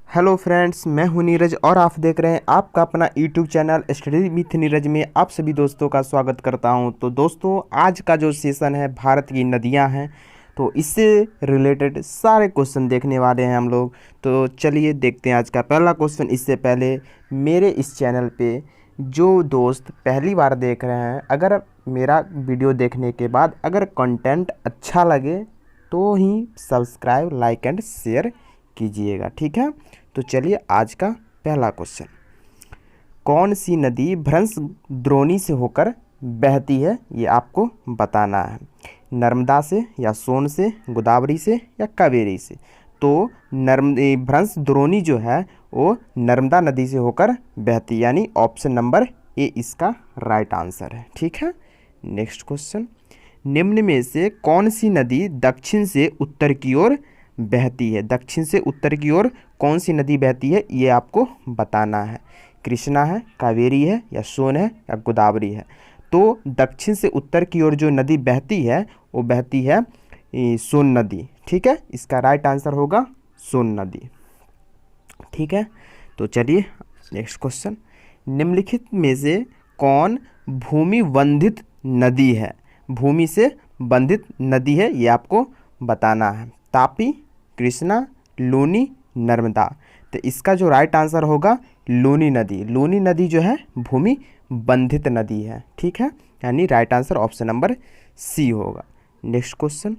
Hello friends, मैं हूं नीरज और आप देख रहे हैं आपका अपना YouTube channel study with Neeraj में आप सभी दोस्तों का स्वागत करता हूं। तो दोस्तों, आज का जो सेशन है भारत की नदियां हैं, तो इससे रिलेटेड सारे क्वेश्चन देखने वाले हैं हम लोग। तो चलिए देखते हैं आज का पहला क्वेश्चन। इससे पहले मेरे इस चैनल पे जो दोस्त पहली बार देख रहे हैं, अगर मेरा वीडियो देखने के बाद अगर कंटेंट अच्छा लगे तो ही सब्सक्राइब, लाइक एंड शेयर कीजिएगा, ठीक है। तो चलिए आज का पहला क्वेश्चन, कौन सी नदी भ्रंश द्रोणी से होकर बहती है, ये आपको बताना है। नर्मदा से या सोन से, गोदावरी से या कावेरी से। तो भ्रंश द्रोणी जो है वो नर्मदा नदी से होकर बहती, यानी ऑप्शन नंबर ए इसका राइट आंसर है, ठीक है। नेक्स्ट क्वेश्चन, निम्न में से कौन सी नदी दक्षिण से उत्तर की ओर बहती है। दक्षिण से उत्तर की ओर कौन सी नदी बहती है, ये आपको बताना है। कृष्णा है, कावेरी है या सोन है या गोदावरी है। तो दक्षिण से उत्तर की ओर जो नदी बहती है वो बहती है सोन नदी, ठीक है। इसका राइट आंसर होगा सोन नदी, ठीक है। तो चलिए नेक्स्ट क्वेश्चन, निम्नलिखित में से कौन भूमि बंधित नदी है। भूमि से बंधित नदी है, ये आपको बताना है। तापी, कृष्णा, लूनी, नर्मदा। तो इसका जो राइट आंसर होगा लूनी नदी। लूनी नदी जो है भूमि बंधित नदी है, ठीक है। यानी right answer option number C होगा। नेक्स्ट क्वेश्चन,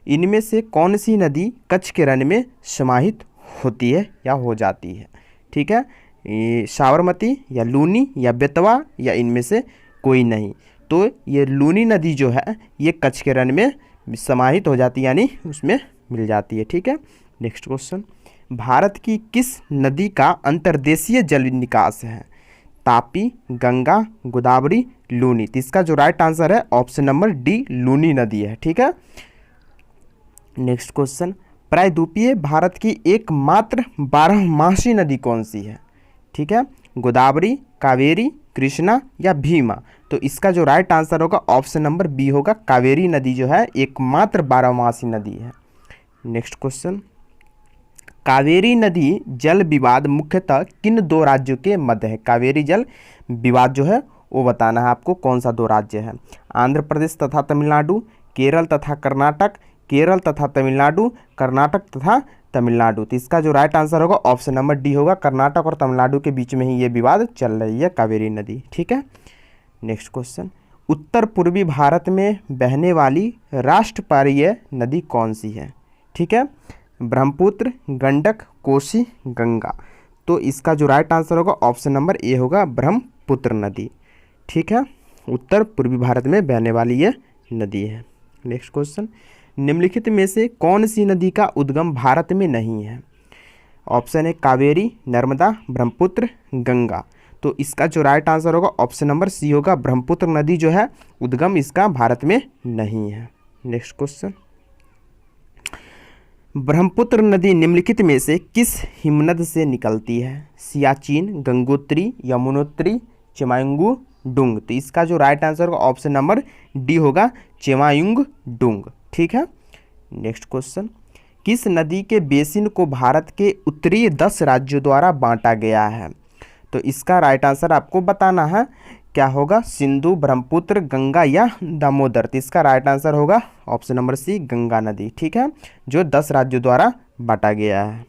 इनमें से कौन सी नदी कच्छ के रण में समाहित होती है या हो जाती है, ठीक है। ये साबरमती या लूनी या बेतवा या इनमें से कोई नहीं। तो ये लूनी नदी जो है ये कच्छ के रण में समाहित हो जाती है, यानी उसमें मिल जाती है, ठीक है। नेक्स्ट क्वेश्चन, भारत की किस नदी का अंतर्देशीय जल निकास है। तापी, गंगा, गोदावरी, लूनी। तो इसका जो राइट आंसर है ऑप्शन नंबर डी लूनी नदी है, ठीक है। नेक्स्ट क्वेश्चन, प्रायद्वीपीय भारत की एकमात्र 12मासी नदी कौन सी है, ठीक है। गोदावरी, कावेरी, कृष्णा या भीमा। तो इसका जो राइट आंसर होगा ऑप्शन नंबर बी होगा, कावेरी नदी जो है एकमात्र 12मासी नदी है। नेक्स्ट क्वेश्चन, कावेरी नदी जल विवाद मुख्यतः किन दो राज्यों के मध्य है। कावेरी जल विवाद जो है वो बताना है आपको, कौन सा दो राज्य है। आंध्र प्रदेश तथा तमिलनाडु, केरल तथा कर्नाटक, केरल तथा तमिलनाडु, कर्नाटक तथा तमिलनाडु। तो इसका जो राइट आंसर होगा ऑप्शन नंबर डी होगा, कर्नाटक और तमिलनाडु के बीच में ही ये विवाद चल रही है कावेरी नदी, ठीक है। नेक्स्ट क्वेश्चन, उत्तर पूर्वी भारत में बहने वाली राष्ट्रपारीय नदी कौन सी है, ठीक है। ब्रह्मपुत्र, गंडक, कोसी, गंगा। तो इसका जो राइट आंसर होगा ऑप्शन नंबर ए होगा, ब्रह्मपुत्र नदी, ठीक है। उत्तर पूर्वी भारत में बहने वाली ये नदी है। नेक्स्ट क्वेश्चन, निम्नलिखित में से कौन सी नदी का उद्गम भारत में नहीं है। ऑप्शन है कावेरी, नर्मदा, ब्रह्मपुत्र, गंगा। तो इसका जो राइट आंसर होगा ऑप्शन नंबर सी होगा, ब्रह्मपुत्र नदी जो है उद्गम इसका भारत में नहीं है। नेक्स्ट क्वेश्चन, ब्रह्मपुत्र नदी निम्नलिखित में से किस हिमनद से निकलती है। सियाचिन, गंगोत्री, यमुनोत्री, चेमायुंगू डुंग। तो इसका जो राइट आंसर होगा ऑप्शन नंबर डी होगा, चेमायुंग डुंग, ठीक है। नेक्स्ट क्वेश्चन, किस नदी के बेसिन को भारत के उत्तरी 10 राज्यों द्वारा बांटा गया है। तो इसका राइट आंसर आपको बताना है, क्या होगा, सिंधु, ब्रह्मपुत्र, गंगा या दामोदर। तो इसका राइट आंसर होगा ऑप्शन नंबर सी, गंगा नदी, ठीक है, जो 10 राज्यों द्वारा बांटा गया है।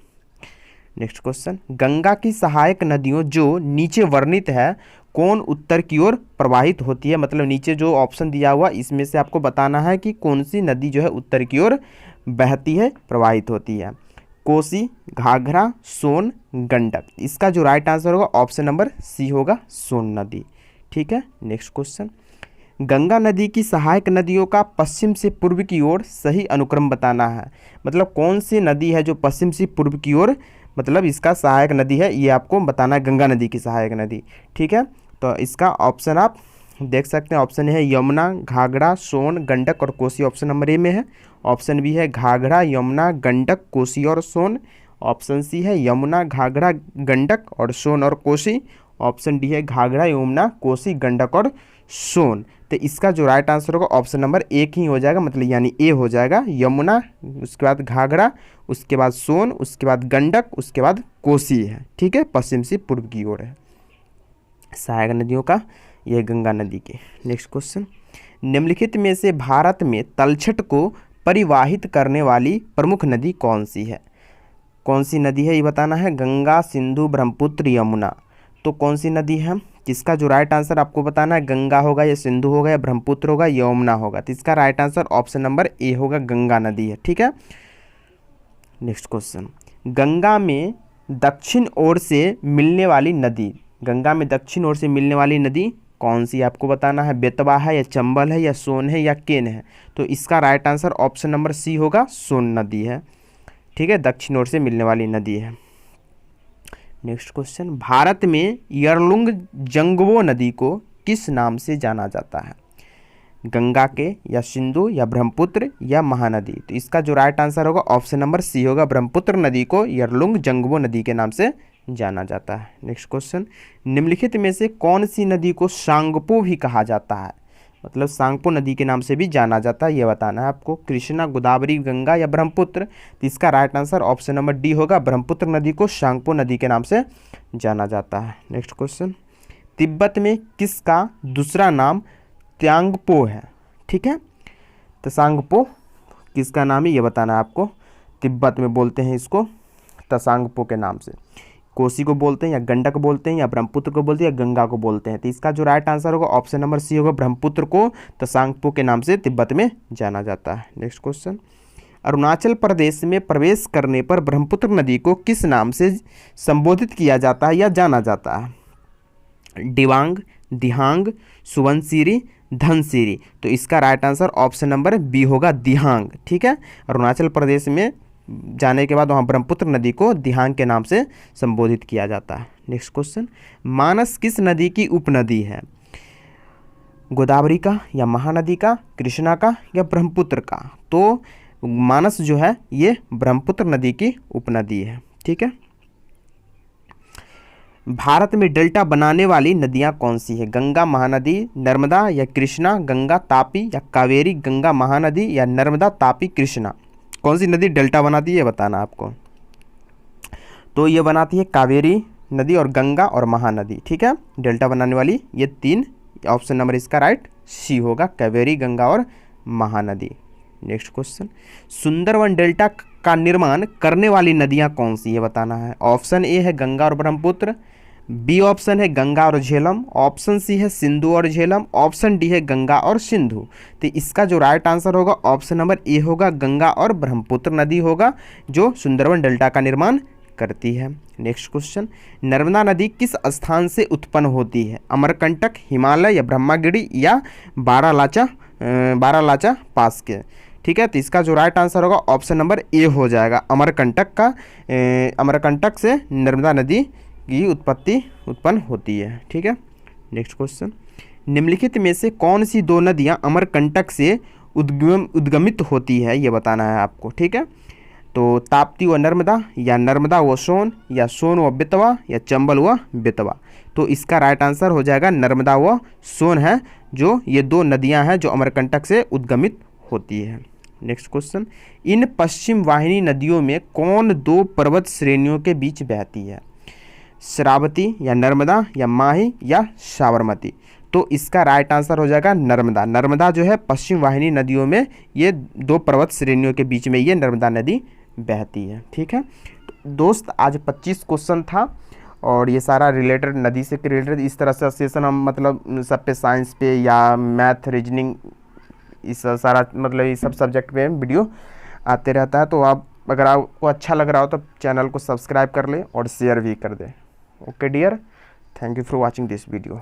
नेक्स्ट क्वेश्चन, गंगा की सहायक नदियों जो नीचे वर्णित है कौन उत्तर की ओर प्रवाहित होती है। मतलब नीचे जो ऑप्शन दिया हुआ इसमें से आपको बताना है कि कौन सी नदी जो है उत्तर की ओर बहती है, प्रवाहित होती है। कोसी, घाघरा, सोन, गंडक। इसका जो राइट आंसर होगा ऑप्शन नंबर सी होगा, सोन नदी, ठीक है। नेक्स्ट क्वेश्चन, गंगा नदी की सहायक नदियों का पश्चिम से पूर्व की ओर सही अनुक्रम बताना है। मतलब कौन सी नदी है जो पश्चिम से पूर्व की ओर मतलब इसका सहायक नदी है, ये आपको बताना है, गंगा नदी की सहायक नदी, ठीक है। तो इसका ऑप्शन आप देख सकते हैं, ऑप्शन है यमुना, घाघरा, सोन, गंडक और कोसी। ऑप्शन नंबर ए में है। ऑप्शन बी है घाघरा, यमुना, गंडक, कोसी और सोन। ऑप्शन सी है यमुना, घाघरा, गंडक और सोन और कोसी। ऑप्शन डी है घाघरा, यमुना, कोसी, गंडक और सोन। तो इसका जो राइट आंसर होगा ऑप्शन नंबर एक ही हो जाएगा, मतलब यानी ए हो जाएगा। यमुना, उसके बाद घाघरा, उसके बाद सोन, उसके बाद गंडक, उसके बाद कोसी है। ठीक है, पश्चिम से पूर्व की ओर है सहायक नदियों का, यह गंगा नदी के। नेक्स्ट क्वेश्चन, निम्नलिखित में से भारत में तलछट को परिवाहित करने वाली प्रमुख नदी कौन सी है? कौन सी नदी है ये बताना है। गंगा, सिंधु, ब्रह्मपुत्र, यमुना। तो कौन सी नदी है? जिसका जो राइट आंसर आपको बताना है, गंगा होगा या सिंधु होगा या ब्रह्मपुत्र होगा, यमुना होगा। तो इसका right answer option number A होगा, गंगा नदी है। ठीक है, नेक्स्ट क्वेश्चन, गंगा में दक्षिण ओर से मिलने वाली नदी, गंगा में दक्षिण ओर से मिलने वाली नदी कौन सी आपको बताना है। बेतवा है या चंबल है या सोन है या केन है? तो इसका right answer option number C होगा, सोन नदी है। ठीक है, दक्षिण ओर से मिलने वाली नदी है। नेक्स्ट क्वेश्चन, भारत में यरलुंग जंगवो नदी को किस नाम से जाना जाता है? गंगा के या सिंधु या ब्रह्मपुत्र या महानदी? तो इसका जो राइट आंसर होगा ऑप्शन नंबर सी होगा, ब्रह्मपुत्र नदी को यरलुंग जंगवो नदी के नाम से जाना जाता है। नेक्स्ट क्वेश्चन, निम्नलिखित में से कौन सी नदी को सांगपो भी कहा जाता है? मतलब सांगपो नदी के नाम से भी जाना जाता है, ये बताना है आपको। कृष्णा, गोदावरी, गंगा या ब्रह्मपुत्र? तो इसका right answer option number D होगा, ब्रह्मपुत्र नदी को सांगपो नदी के नाम से जाना जाता है। नेक्स्ट क्वेश्चन, तिब्बत में किसका दूसरा नाम त्यांगपो है? ठीक है, तो सांगपो किसका नाम है ये बताना है आपको। तिब्बत में बोलते हैं इसको तसांगपो के नाम से। कोसी को बोलते हैं या गंडक बोलते हैं या ब्रह्मपुत्र को बोलते हैं या गंगा को बोलते हैं? तो इसका जो राइट आंसर होगा ऑप्शन नंबर सी होगा, ब्रह्मपुत्र को तसांगपो के नाम से तिब्बत में जाना जाता है। नेक्स्ट क्वेश्चन, अरुणाचल प्रदेश में प्रवेश करने पर ब्रह्मपुत्र नदी को किस नाम से संबोधित किया जाता है या जाना जाता है? दिबांग, दिहांग, सुबनसिरी, धनसिरी? तो इसका right answer option number B होगा, दिहांग। ठीक है, अरुणाचल प्रदेश में जाने के बाद वहाँ ब्रह्मपुत्र नदी को दिहांग के नाम से संबोधित किया जाता है। नेक्स्ट क्वेश्चन, मानस किस नदी की उपनदी है? गोदावरी का या महानदी का, कृष्णा का या ब्रह्मपुत्र का? तो मानस जो है ये ब्रह्मपुत्र नदी की उपनदी है। ठीक है, भारत में डेल्टा बनाने वाली नदियाँ कौन सी है? गंगा, महानदी, नर्मदा या कृष्णा? गंगा, तापी या कावेरी? गंगा, महानदी या नर्मदा, तापी, कृष्णा? कौन सी नदी डेल्टा बनाती है बताना आपको। तो ये बनाती है कावेरी नदी और गंगा और महानदी। ठीक है, डेल्टा बनाने वाली ये तीन, ऑप्शन नंबर इसका राइट सी होगा, कावेरी, गंगा और Mahanadi. Next question, Sundarban delta का निर्माण करने वाली नदियां कौन सी है बताना है। ऑप्शन ए है गंगा और ब्रह्मपुत्र, बी ऑप्शन है गंगा और झेलम, ऑप्शन सी है सिंधु और झेलम, ऑप्शन डी है गंगा और सिंधु। तो इसका जो राइट आंसर होगा ऑप्शन नंबर ए होगा, गंगा और ब्रह्मपुत्र नदी होगा जो सुंदरवन डेल्टा का निर्माण करती है। नेक्स्ट क्वेश्चन, नर्मदा नदी किस स्थान से उत्पन्न होती है? अमरकंटक, हिमालय या ब्रह्मागिरी या बारालाचा पास के? ठीक है, तो इसका जो राइट आंसर होगा ऑप्शन नंबर ए हो जाएगा, अमरकंटक का। अमरकंटक से नर्मदा नदी की उत्पन्न होती है। ठीक है, नेक्स्ट क्वेश्चन, निम्नलिखित में से कौन सी दो नदियां अमरकंटक से उद्गमित होती है ये बताना है आपको। ठीक है, तो ताप्ती व नर्मदा या नर्मदा व सोन या सोन व बेतवा या चंबल व बेतवा? तो इसका राइट आंसर हो जाएगा नर्मदा व सोन है, जो ये दो नदियां हैं जो अमरकंटक से उद्गमित होती है। नेक्स्ट क्वेश्चन, इन पश्चिम वाहिनी नदियों में कौन दो पर्वत श्रेणियों के बीच बहती है? शरावती या नर्मदा या माही या साबरमती? तो इसका राइट आंसर हो जाएगा नर्मदा। नर्मदा जो है पश्चिम वाहिनी नदियों में ये दो पर्वत श्रेणियों के बीच में ये नर्मदा नदी बहती है। ठीक है दोस्त, आज 25 क्वेश्चन था और ये सारा रिलेटेड नदी से रिलेटेड इस तरह से सेशन हम मतलब सब पे साइंस पे या मैथ, रीजनिंग, इस सारा मतलब ये सब सब्जेक्ट पे वीडियो आते रहता है। तो आप अगर आपको अच्छा लग रहा हो तो चैनल को सब्सक्राइब कर लें और शेयर भी कर दें। Okay dear, thank you for watching this video.